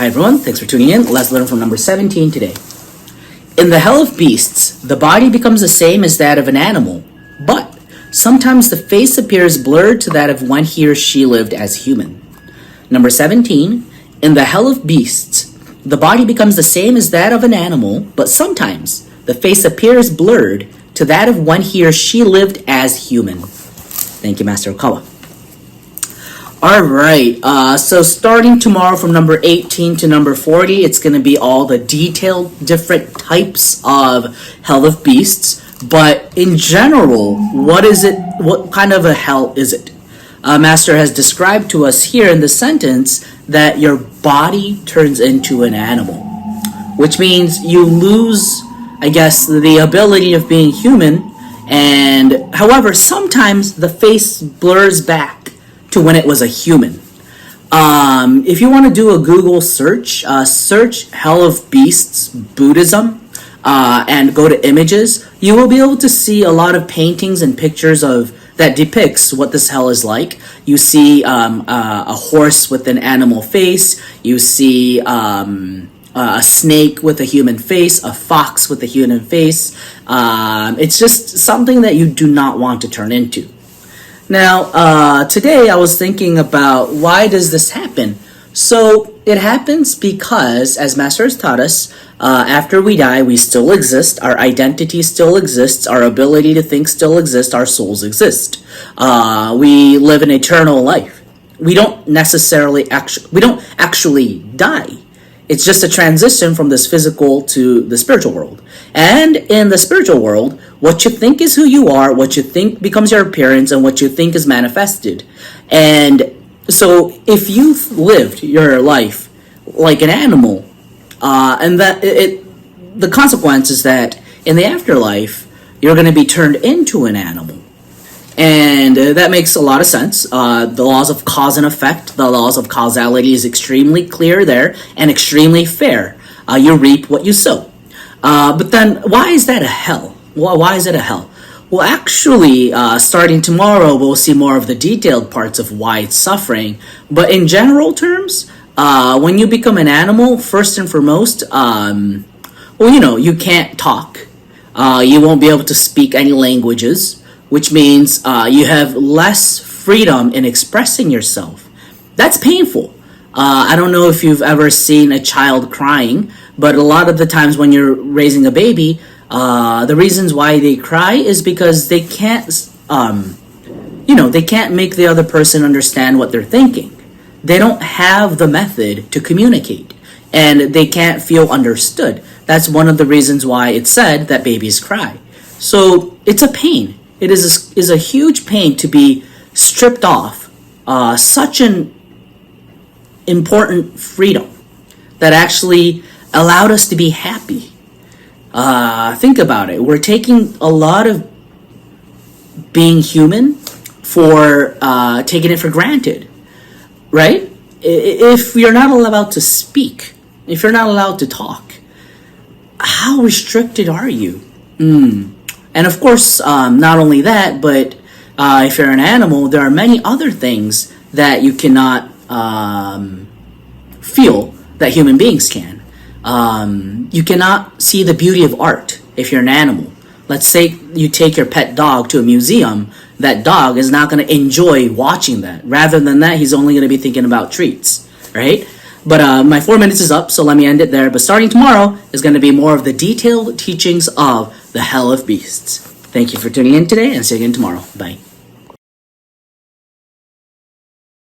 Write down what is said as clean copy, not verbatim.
Hi everyone, thanks for tuning in. Let's learn from number 17 today. In the hell of beasts, the body becomes the same as that of an animal, but sometimes the face appears blurred to that of when he or she lived as human. Number 17. In the hell of beasts, the body becomes the same as that of an animal, but sometimes the face appears blurred to that of when he or she lived as human. Thank you, Master Okawa. Alright, so starting tomorrow from number 18 to number 40, it's going to be all the detailed different types of hell of beasts. But in general, what is it? What kind of a hell is it? Master has described to us here in the sentence that your body turns into an animal, which means you lose, I guess, the ability of being human. And however, sometimes the face blurs back to when it was a human. If you want to do a Google search, search Hell of Beasts Buddhism and go to images, you will be able to see a lot of paintings and pictures of that depicts what this hell is like. You see a horse with an animal face, you see a snake with a human face, a fox with a human face. It's just something that you do not want to turn into. Now, today I was thinking about why does this happen? So it happens because, as Master has taught us, after we die, we still exist, our identity still exists, our ability to think still exists, our souls exist. We live an eternal life. We don't actually die. It's just a transition from this physical to the spiritual world. And in the spiritual world, what you think is who you are, what you think becomes your appearance, and what you think is manifested. And so if you've lived your life like an animal, and that the consequence is that in the afterlife, you're going to be turned into an animal. And that makes a lot of sense. The laws of cause and effect, the laws of causality is extremely clear there and extremely fair. You reap what you sow. But then, why is that a hell? Why is it a hell? Well, actually, starting tomorrow, we'll see more of the detailed parts of why it's suffering. But in general terms, when you become an animal, first and foremost, you can't talk. You won't be able to speak any languages, which means you have less freedom in expressing yourself. That's painful. I don't know if you've ever seen a child crying, but a lot of the times when you're raising a baby, the reasons why they cry is because they can't, they can't make the other person understand what they're thinking. They don't have the method to communicate, and they can't feel understood. That's one of the reasons why it's said that babies cry. So it's a pain. It is a huge pain to be stripped off such an important freedom that actually allowed us to be happy. Think about it. We're taking a lot of being human for taking it for granted, right? If you're not allowed to speak, if you're not allowed to talk, how restricted are you? And of course, not only that, but if you're an animal, there are many other things that you cannot feel that human beings can. You cannot see the beauty of art if you're an animal. Let's say you take your pet dog to a museum, that dog is not going to enjoy watching that. Rather than that, he's only going to be thinking about treats, right? But my 4 minutes is up, so let me end it there. But starting tomorrow is going to be more of the detailed teachings of the Hell of Beasts. Thank you for tuning in today, and see you again tomorrow. Bye.